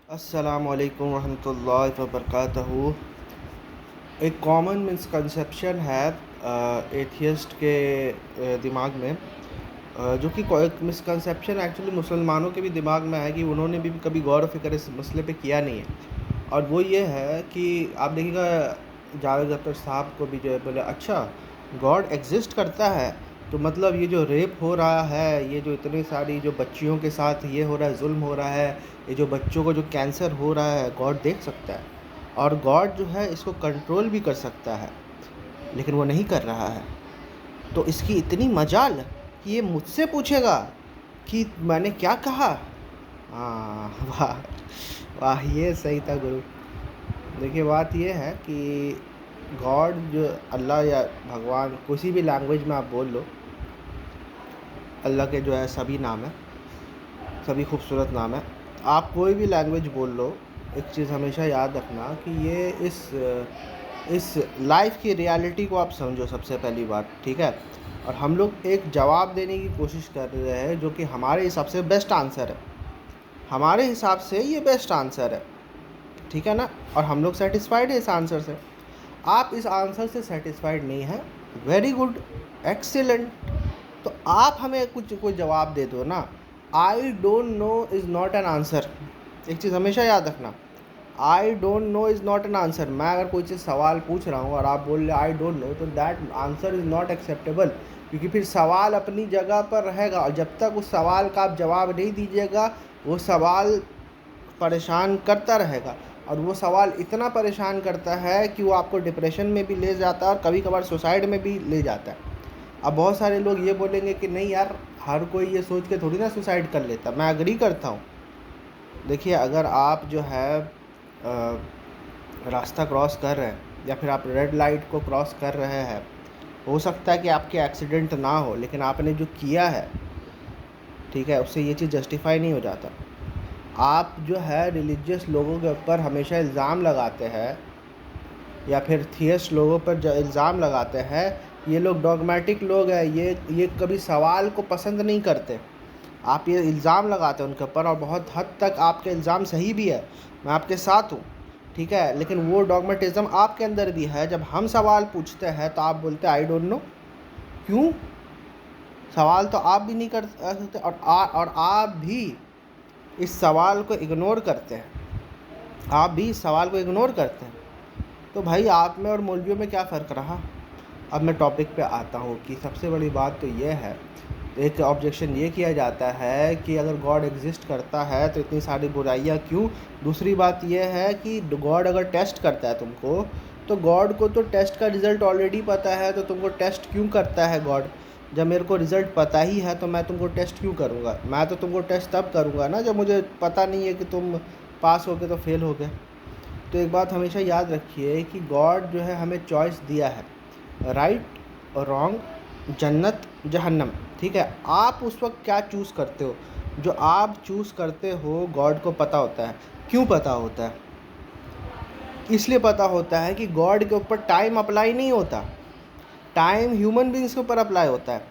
अस्सलामुअलैकुम रहमतुल्लाहि व बरकातहू। एक कॉमन मिसकंसेप्शन है एथियस्ट के दिमाग में, जो कि एक मिसकंसेप्शन एक्चुअली मुसलमानों के भी दिमाग में है कि उन्होंने भी कभी गौर व फिक्र इस मसले पे किया नहीं है। और वो ये है कि आप देखिएगा, जावेद अख्तर साहब को भी जो है बोले अच्छा गॉड एग्जिस्ट करता है, तो मतलब ये जो रेप हो रहा है, ये जो इतनी सारी जो बच्चियों के साथ ये हो रहा है, जुल्म हो रहा है, ये जो बच्चों को जो कैंसर हो रहा है, गॉड देख सकता है और गॉड जो है इसको कंट्रोल भी कर सकता है, लेकिन वो नहीं कर रहा है। तो इसकी इतनी मजाल कि ये मुझसे पूछेगा कि मैंने क्या कहा। हाँ वाह वाह, ये सही था गुरु। देखिए बात ये है कि गॉड जो अल्लाह या भगवान, किसी भी लैंग्वेज में आप बोल लो, अल्लाह के जो है सभी नाम है, सभी खूबसूरत नाम है। आप कोई भी लैंग्वेज बोल लो, एक चीज़ हमेशा याद रखना कि ये इस लाइफ की रियलिटी को आप समझो सबसे पहली बात, ठीक है। और हम लोग एक जवाब देने की कोशिश कर रहे हैं जो कि हमारे हिसाब से बेस्ट आंसर है, हमारे हिसाब से ये बेस्ट आंसर है, ठीक है ना। और हम लोग सेटिस्फाइड है इस आंसर से। आप इस आंसर से सेटिस्फाइड नहीं हैं, वेरी गुड, एक्सीलेंट। तो आप हमें कुछ कोई जवाब दे दो ना। I don't know is not an answer. एक चीज़ हमेशा याद रखना, I don't know is not an answer. मैं अगर कोई चीज़ सवाल पूछ रहा हूँ और आप बोल रहे आई डोंट नो, तो that answer is not acceptable, क्योंकि फिर सवाल अपनी जगह पर रहेगा और जब तक उस सवाल का आप जवाब नहीं दीजिएगा, वो सवाल परेशान करता रहेगा। और वो सवाल इतना परेशान करता है कि वो आपको डिप्रेशन में भी ले जाता है और कभी कभार सुसाइड में भी ले जाता है। अब बहुत सारे लोग ये बोलेंगे कि नहीं यार, हर कोई ये सोच के थोड़ी ना सुसाइड कर लेता। मैं अग्री करता हूँ। देखिए, अगर आप जो है रास्ता क्रॉस कर रहे हैं या फिर आप रेड लाइट को क्रॉस कर रहे हैं, हो सकता है कि आपके एक्सीडेंट ना हो, लेकिन आपने जो किया है, ठीक है, उससे ये चीज़ जस्टिफाई नहीं हो जाता। आप जो है रिलीजियस लोगों के ऊपर हमेशा इल्ज़ाम लगाते हैं या फिर थियस्ट लोगों पर जो इल्ज़ाम लगाते हैं, ये लोग डॉगमेटिक लोग हैं, ये कभी सवाल को पसंद नहीं करते। आप ये इल्ज़ाम लगाते हैं उनके ऊपर और बहुत हद तक आपके इल्ज़ाम सही भी है, मैं आपके साथ हूँ, ठीक है। लेकिन वो डॉगमेटिज़्म आपके अंदर भी है। जब हम सवाल पूछते हैं तो आप बोलते हैं आई डोंट नो। क्यों? सवाल तो आप भी नहीं कर सकते और आप भी इस सवाल को इग्नोर करते हैं। आप भी इस सवाल को इग्नोर करते हैं। तो भाई आप में और मौलवियों में क्या फ़र्क रहा। अब मैं टॉपिक पे आता हूँ कि सबसे बड़ी बात तो ये है, एक ऑब्जेक्शन ये किया जाता है कि अगर गॉड एग्जिस्ट करता है तो इतनी सारी बुराइयाँ क्यों। दूसरी बात ये है कि गॉड अगर टेस्ट करता है तुमको, तो गॉड को तो टेस्ट का रिज़ल्ट ऑलरेडी पता है, तो तुमको टेस्ट क्यों करता है गॉड। जब मेरे को रिज़ल्ट पता ही है तो मैं तुमको टेस्ट क्यों करूँगा। मैं तो तुमको टेस्ट तब करूँगा ना जब मुझे पता नहीं है कि तुम पास हो गए तो फेल हो गए। तो एक बात हमेशा याद रखिए कि गॉड जो है हमें चॉइस दिया है, राइट और रॉन्ग, जन्नत जहन्नम, ठीक है। आप उस वक्त क्या चूज़ करते हो, जो आप चूज़ करते हो गॉड को पता होता है। क्यों पता होता है? इसलिए पता होता है कि गॉड के ऊपर टाइम अप्लाई नहीं होता, टाइम ह्यूमन बींग्स के ऊपर अप्लाई होता है।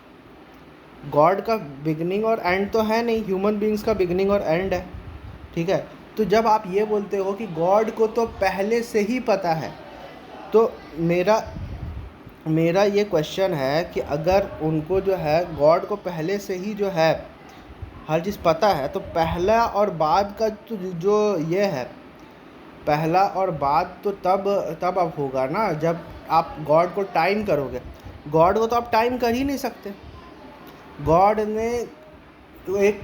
गॉड का बिगनिंग और एंड तो है नहीं, ह्यूमन बींग्स का बिगनिंग और एंड है, ठीक है। तो जब आप ये बोलते हो कि गॉड को तो पहले से ही पता है, तो मेरा मेरा ये क्वेश्चन है कि अगर उनको जो है गॉड को पहले से ही जो है हर चीज़ पता है, तो पहला और बाद का तो जो ये है, पहला और बाद तो तब अब होगा ना जब आप गॉड को टाइम करोगे। गॉड को तो आप टाइम कर ही नहीं सकते। गॉड ने तो एक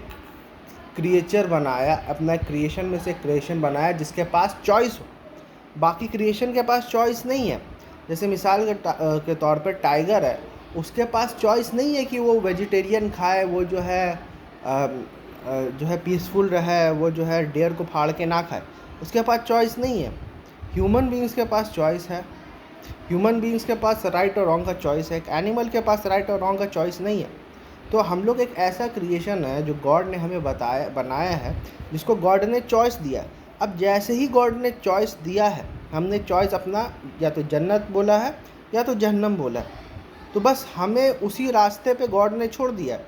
क्रिएचर बनाया, अपना क्रिएशन में से क्रिएशन बनाया जिसके पास चॉइस हो। बाकी क्रिएशन के पास चॉइस नहीं है। जैसे मिसाल के तौर पर टाइगर है, उसके पास चॉइस नहीं है कि वो वेजिटेरियन खाए, वो जो है पीसफुल रहे, वो जो है डेयर को फाड़ के ना खाए, उसके पास चॉइस नहीं है। ह्यूमन बीइंग्स के पास चॉइस है। ह्यूमन बीइंग्स के पास राइट और रॉन्ग का चॉइस है। एक एनिमल के पास राइट और रॉन्ग का चॉइस नहीं है। तो हम लोग एक ऐसा क्रिएशन है जो गॉड ने हमें बनाया है, जिसको गॉड ने चॉइस दिया है। अब जैसे ही गॉड ने चॉइस दिया है, हमने चॉइस अपना या तो जन्नत बोला है या तो जहन्नम बोला है, तो बस हमें उसी रास्ते पे गॉड ने छोड़ दिया है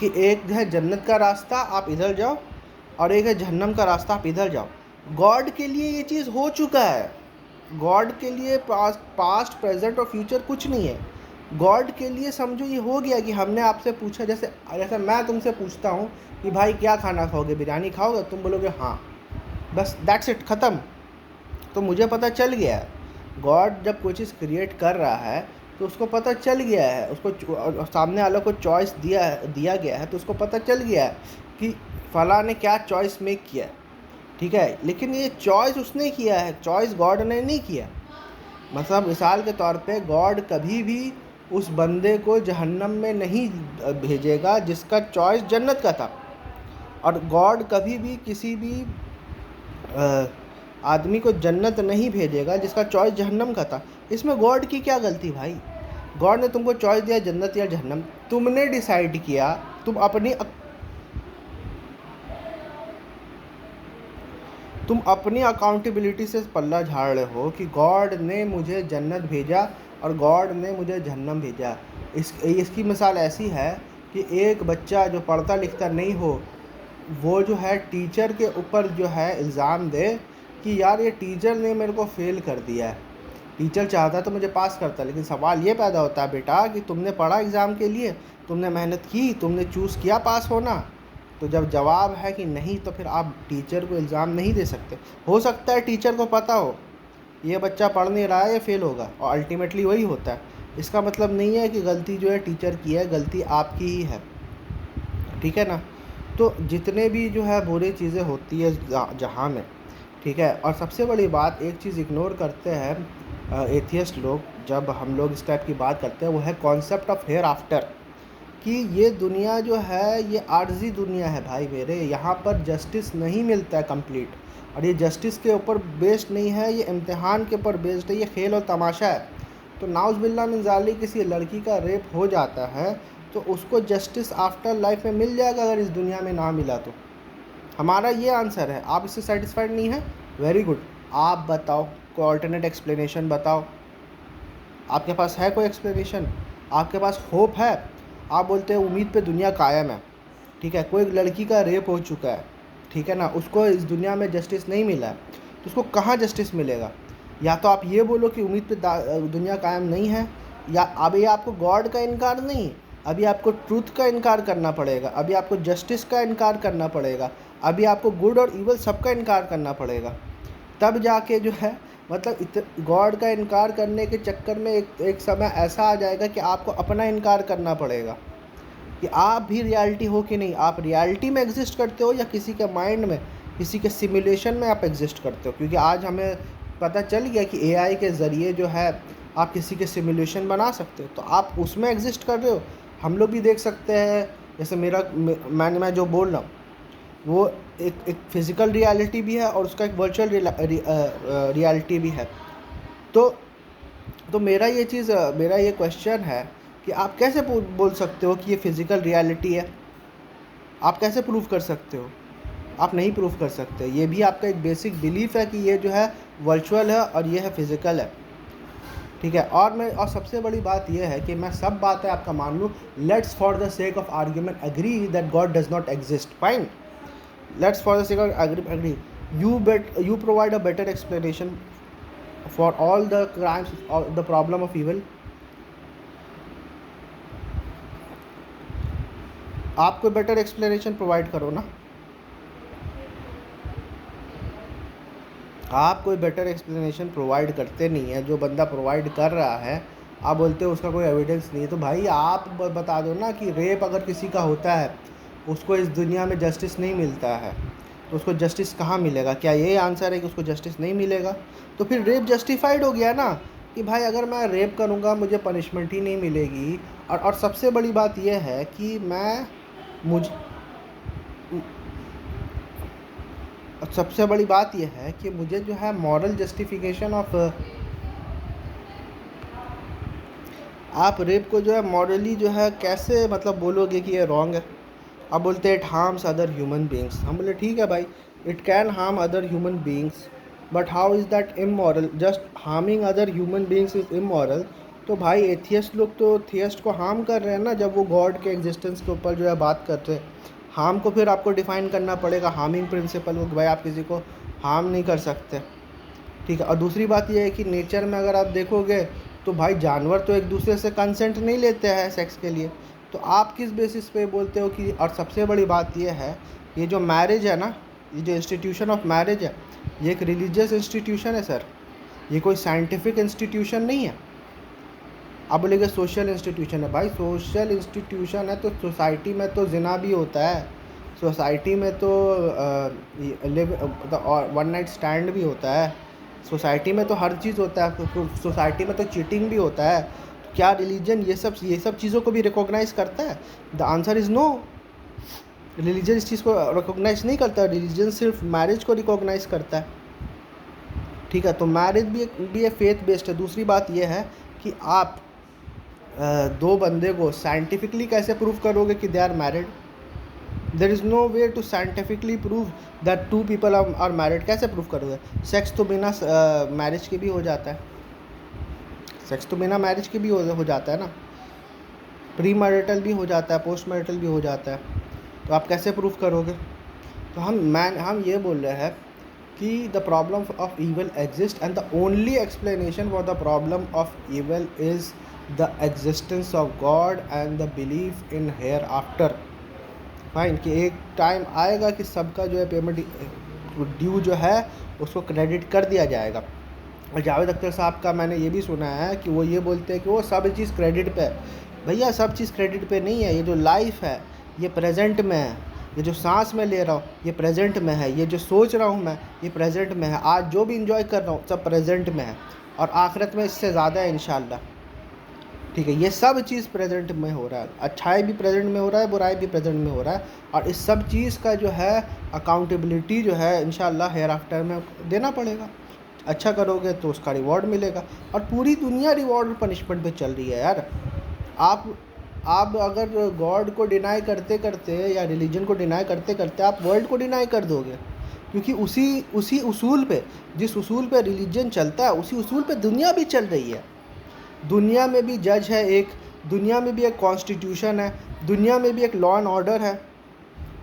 कि एक है जन्नत का रास्ता, आप इधर जाओ, और एक है जहन्नम का रास्ता, आप इधर जाओ। गॉड के लिए ये चीज़ हो चुका है। गॉड के लिए पास्ट प्रेजेंट और फ्यूचर कुछ नहीं है। गॉड के लिए समझो ये हो गया कि हमने आपसे पूछा, जैसे जैसे मैं तुमसे पूछता हूँ कि भाई क्या खाना खाओगे, बिरयानी खाओगे, तुम बोलोगे हाँ, बस दैट्स इट, ख़त्म। तो मुझे पता चल गया है, गॉड जब कोई चीज़ क्रिएट कर रहा है तो उसको पता चल गया है, उसको सामने वालों को चॉइस दिया गया है, तो उसको पता चल गया है कि फलां ने क्या चॉइस मेक किया है, ठीक है। लेकिन ये चॉइस उसने किया है, चॉइस गॉड ने नहीं किया। मतलब मिसाल के तौर पे गॉड कभी भी उस बंदे को जहन्नम में नहीं भेजेगा जिसका चॉइस जन्नत का था, और गॉड कभी भी किसी भी आदमी को जन्नत नहीं भेजेगा जिसका चॉइस जहन्नम का था। इसमें गॉड की क्या गलती भाई? गॉड ने तुमको चॉइस दिया जन्नत या जहन्नम, तुमने डिसाइड किया, तुम अपनी अकाउंटेबिलिटी से पल्ला झाड़ रहे हो कि गॉड ने मुझे जन्नत भेजा और गॉड ने मुझे जहन्नम भेजा। इसकी मिसाल ऐसी है कि एक बच्चा जो पढ़ता लिखता नहीं हो, वो जो है टीचर के ऊपर जो है इल्ज़ाम दे कि यार ये टीचर ने मेरे को फ़ेल कर दिया है, टीचर चाहता तो मुझे पास करता। लेकिन सवाल ये पैदा होता है बेटा कि तुमने पढ़ा एग्ज़ाम के लिए, तुमने मेहनत की, तुमने चूज़ किया पास होना। तो जब जवाब है कि नहीं, तो फिर आप टीचर को इल्ज़ाम नहीं दे सकते। हो सकता है टीचर को पता हो ये बच्चा पढ़ नहीं रहा है, ये फ़ेल होगा, और अल्टीमेटली वही होता है। इसका मतलब नहीं है कि गलती जो है टीचर की है, गलती आपकी ही है, ठीक है ना। तो जितने भी जो है बुरी चीज़ें होती है जहाँ में, ठीक है। और सबसे बड़ी बात, एक चीज़ इग्नोर करते हैं एथियस्ट लोग जब हम लोग इस टाइप की बात करते हैं, वो है कॉन्सेप्ट ऑफ हेयर आफ्टर। कि ये दुनिया जो है ये आर्जी दुनिया है भाई मेरे, यहाँ पर जस्टिस नहीं मिलता है कंप्लीट, और ये जस्टिस के ऊपर बेस्ड नहीं है, ये इम्तिहान के ऊपर बेस्ड है, ये खेल और तमाशा है। तो नाउज़ बिल्ला मिन ज़ालिक किसी लड़की का रेप हो जाता है तो उसको जस्टिस आफ्टर लाइफ में मिल जाएगा, अगर इस दुनिया में ना मिला तो। हमारा ये आंसर है। आप इससे सेटिस्फाइड नहीं है, वेरी गुड, आप बताओ कोई ऑल्टरनेट एक्सप्लेनेशन बताओ। आपके पास है कोई एक्सप्लेनेशन? आपके पास होप है? आप बोलते हैं उम्मीद पे दुनिया कायम है, ठीक है। कोई लड़की का रेप हो चुका है, ठीक है ना, उसको इस दुनिया में जस्टिस नहीं मिला है, तो उसको कहाँ जस्टिस मिलेगा? या तो आप ये बोलो कि उम्मीद पे दुनिया कायम नहीं है, या अभी आपको गॉड का इनकार नहीं, अभी आपको ट्रूथ का इनकार करना पड़ेगा, अभी आपको जस्टिस का इनकार करना पड़ेगा, अभी आपको गुड और इवल सबका इनकार करना पड़ेगा, तब जाके जो है मतलब गॉड का इनकार करने के चक्कर में एक समय ऐसा आ जाएगा कि आपको अपना इनकार करना पड़ेगा कि आप भी रियलिटी हो कि नहीं, आप रियलिटी में एग्जिस्ट करते हो या किसी के माइंड में, किसी के सिमुलेशन में आप एग्जिस्ट करते हो। क्योंकि आज हमें पता चल गया कि एआई के ज़रिए जो है आप किसी के सिमुलेशन बना सकते हो, तो आप उसमें एग्जिस्ट कर रहे हो। हम लोग भी देख सकते हैं, जैसे मैं जो बोल रहा हूँ वो एक फ़िज़िकल रियलिटी भी है और उसका एक वर्चुअल रियलिटी भी है। तो मेरा ये क्वेश्चन है कि आप कैसे बोल सकते हो कि ये फ़िज़िकल रियलिटी है? आप कैसे प्रूव कर सकते हो? आप नहीं प्रूव कर सकते। ये भी आपका एक बेसिक बिलीफ है कि ये जो है वर्चुअल है और ये है फ़िज़िकल है, ठीक है। और सबसे बड़ी बात यह है कि मैं सब बातें आपका मान लूँ, let's for the sake of argument agree that God does not exist, fine, let's for the sake of agree, you provide a better explanation for all the crimes or the problem of evil। आप कोई better explanation provide करो ना, आप कोई better explanation provide करते नहीं है। जो बंदा प्रोवाइड कर रहा है आप बोलते हो उसका कोई एविडेंस नहीं है। तो भाई आप बता दो ना कि रेप अगर किसी का होता है, उसको इस दुनिया में जस्टिस नहीं मिलता है, तो उसको जस्टिस कहाँ मिलेगा? क्या ये आंसर है कि उसको जस्टिस नहीं मिलेगा? तो फिर रेप जस्टिफाइड हो गया ना, कि भाई अगर मैं रेप करूँगा मुझे पनिशमेंट ही नहीं मिलेगी। और सबसे बड़ी बात यह है कि सबसे बड़ी बात यह है कि मुझे जो है मॉरल जस्टिफिकेशन ऑफ, आप रेप को जो है मॉरली जो है कैसे मतलब बोलोगे कि ये रॉन्ग है? आप बोलते हैं it harms other human beings. हम बोले ठीक है भाई, it can harm other human beings, but how is that immoral? Just harming other human beings is immoral. तो भाई एथियस्ट लोग तो थियस्ट को हार्म कर रहे हैं ना, जब वो गॉड के एग्जिस्टेंस के ऊपर जो है बात करते हैं। हार्म को फिर आपको डिफ़ाइन करना पड़ेगा, हार्मिंग प्रिंसिपल को, कि भाई आप किसी को हार्म नहीं कर सकते, ठीक है। और दूसरी बात ये है कि नेचर में अगर आप देखोगे तो भाई जानवर तो एक दूसरे से कंसेंट नहीं लेते हैं सेक्स के लिए, तो आप किस बेसिस पे बोलते हो कि। और सबसे बड़ी बात ये है, ये जो मैरिज है ना, ये जो इंस्टीट्यूशन ऑफ मैरिज है, ये एक रिलीजियस इंस्टीट्यूशन है सर, ये कोई साइंटिफिक इंस्टीट्यूशन नहीं है। आप बोलेंगे सोशल इंस्टीट्यूशन है, भाई सोशल इंस्टीट्यूशन है तो सोसाइटी में तो जिना भी होता है, सोसाइटी में तो लिव वन नाइट स्टैंड भी होता है, सोसाइटी में तो हर चीज़ होता है, सोसाइटी में तो चीटिंग भी होता है। क्या रिलीजन ये सब चीज़ों को भी रिकॉग्नाइज करता है? The answer is no. Religion इस चीज़ को रिकॉग्नाइज नहीं करता, रिलीजन सिर्फ मैरिज को रिकॉग्नाइज करता है, ठीक है। तो मैरिज भी फेथ बेस्ड है। दूसरी बात यह है कि आप दो बंदे को साइंटिफिकली कैसे प्रूव करोगे कि they are married? There is no way to scientifically prove that two people are married. कैसे प्रूव करोगे? सेक्स तो बिना मैरिज के भी हो जाता है, सेक्स तो बिना मैरिज के भी हो जाता है ना, प्री मैरिटल भी हो जाता है, पोस्ट मैरिटल भी हो जाता है, तो आप कैसे प्रूव करोगे? तो हम ये बोल रहे हैं कि the problem of evil exist and the only explanation for the problem of evil is the existence of God and the belief in hereafter. Fine, कि एक टाइम आएगा कि सबका जो है पेमेंट ड्यू जो है उसको क्रेडिट कर दिया जाएगा। और जावेद अख्तर साहब का मैंने ये भी सुना है कि वो ये बोलते हैं कि वो सब चीज़ क्रेडिट पे है। भैया सब चीज़ क्रेडिट पे नहीं है, ये जो लाइफ है ये प्रेजेंट में है, ये जो सांस में ले रहा हूँ ये प्रेजेंट में है, ये जो सोच रहा हूँ मैं ये प्रेजेंट में है, आज जो भी इंजॉय कर रहा हूँ सब प्रेजेंट में है, और आखिरत में इससे ज़्यादा है इंशाल्लाह, ठीक है। ये सब चीज़ प्रेजेंट में हो रहा है, अच्छाई भी प्रेजेंट में हो रहा है, बुराई भी प्रेजेंट में हो रहा है, और इस सब चीज़ का जो है अकाउंटेबिलिटी जो है इंशाल्लाह हेयर आफ्टर में देना पड़ेगा। अच्छा करोगे तो उसका रिवॉर्ड मिलेगा, और पूरी दुनिया रिवॉर्ड और पनिशमेंट पे चल रही है यार। आप अगर गॉड को डिनाई करते करते या रिलीजन को डिनाई करते करते आप वर्ल्ड को डिनाई कर दोगे, क्योंकि उसी उसूल पे, जिस उसूल पे रिलीजन चलता है उसी उसूल पे दुनिया भी चल रही है। दुनिया में भी जज है एक, दुनिया में भी एक कॉन्स्टिट्यूशन है, दुनिया में भी एक लॉ एंड ऑर्डर है,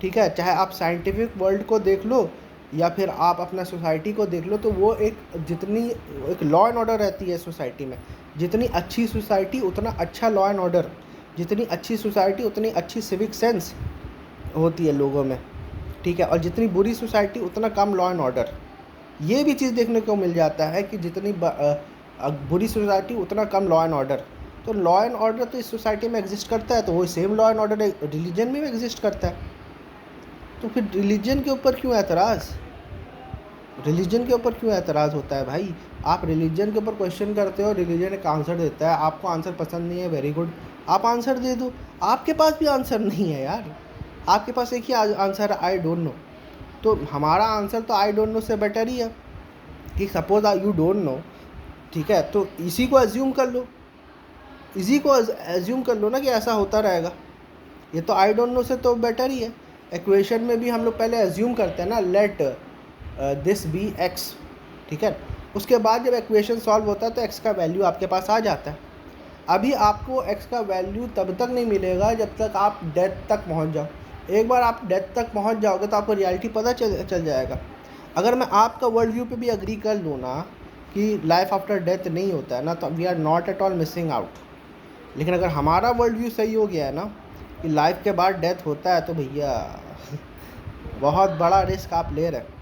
ठीक है। चाहे आप साइंटिफिक वर्ल्ड को देख लो या फिर आप अपना सोसाइटी को देख लो, तो वो एक लॉ एंड ऑर्डर रहती है सोसाइटी में। जितनी अच्छी सोसाइटी उतना अच्छा लॉ एंड ऑर्डर, जितनी अच्छी सोसाइटी उतनी अच्छी सिविक सेंस होती है लोगों में, ठीक है। और जितनी बुरी सोसाइटी उतना कम लॉ एंड ऑर्डर। ये भी चीज़ देखने को मिल जाता है कि जितनी बुरी सोसाइटी उतना कम लॉ एंड ऑर्डर। तो लॉ एंड ऑर्डर तो इस सोसाइटी में एग्जिस्ट करता है, तो वही same law and order religion में भी एग्जिस्ट करता है। तो फिर रिलीजन के ऊपर क्यों एतराज़? रिलीजन के ऊपर क्यों एतराज़ होता है भाई? आप रिलीजन के ऊपर क्वेश्चन करते हो, रिलीजन एक आंसर देता है, आपको आंसर पसंद नहीं है, वेरी गुड, आप आंसर दे दो। आपके पास भी आंसर नहीं है यार, आपके पास एक ही आंसर है, आई डोंट नो। तो हमारा आंसर तो आई डोंट नो से बेटर ही है कि सपोज यू डोंट नो, ठीक है, तो इसी को एज्यूम कर लो, ना कि ऐसा होता रहेगा। ये तो आई डोंट नो से तो बेटर ही है। इक्वेशन में भी हम लोग पहले एज्यूम करते हैं ना, लेट दिस बी एक्स, ठीक है। उसके बाद जब इक्वेशन सॉल्व होता है तो एक्स का वैल्यू आपके पास आ जाता है। अभी आपको एक्स का वैल्यू तब तक नहीं मिलेगा जब तक आप डेथ तक पहुंच जाओ। एक बार आप डेथ तक पहुंच जाओगे तो आपको रियलिटी पता चल जाएगा। अगर मैं आपका वर्ल्ड व्यू पे भी एग्री कर लूँ ना कि लाइफ आफ्टर डेथ नहीं होता है ना, तो we are not at all missing out. लेकिन अगर हमारा वर्ल्ड व्यू सही हो गया है ना कि लाइफ के बाद डेथ होता है, तो भैया बहुत बड़ा रिस्क आप ले रहे हैं।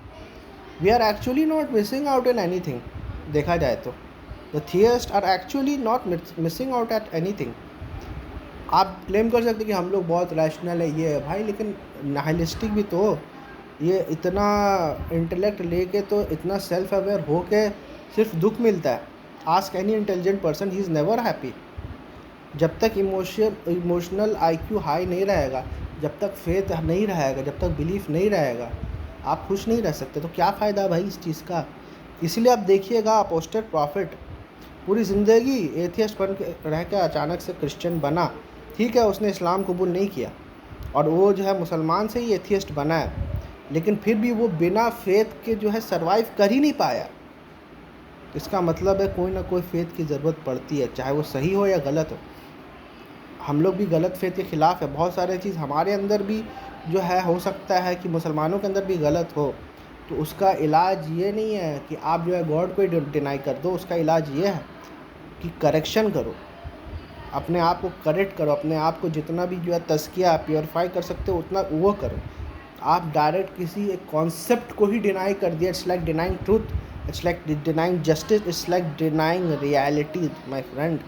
We are actually not missing out in anything. देखा जाए तो the theist are actually not missing out at anything. आप क्लेम कर सकते कि हम लोग बहुत रैशनल है, ये है भाई, लेकिन नाइलिस्टिक भी तो। ये इतना इंटेलेक्ट लेके तो इतना सेल्फ अवेयर हो के सिर्फ दुख मिलता है। Ask any intelligent person, he is never happy. जब तक इमोशनल IQ हाई नहीं रहेगा, जब तक फेथ नहीं रहेगा, जब तक बिलीफ नहीं रहेगा, आप खुश नहीं रह सकते। तो क्या फ़ायदा भाई इस चीज़ का? इसलिए आप देखिएगा अपोस्टेट प्रॉफिट पूरी ज़िंदगी एथियस्ट बन के रह के अचानक से क्रिश्चियन बना, ठीक है, उसने इस्लाम कबूल नहीं किया और वो जो है मुसलमान से ही एथियस्ट बना है, लेकिन फिर भी वो बिना फेथ के जो है सरवाइव कर ही नहीं पाया। इसका मतलब है कोई ना कोई फेथ की ज़रूरत पड़ती है, चाहे वो सही हो या गलत हो। हम लोग भी गलत फेथ के ख़िलाफ़ है। बहुत सारे चीज़ हमारे अंदर भी जो है हो सकता है कि मुसलमानों के अंदर भी गलत हो, तो उसका इलाज ये नहीं है कि आप जो है गॉड को ही डिनाई कर दो। उसका इलाज ये है कि करेक्शन करो, अपने आप को करेक्ट करो, अपने आप को जितना भी जो है तज़किया प्योरीफाई कर सकते हो उतना वो करो। आप डायरेक्ट किसी एक कॉन्सेप्ट को ही डिनाई कर दिया, it's like denying truth, it's like denying justice, it's like denying reality my friend.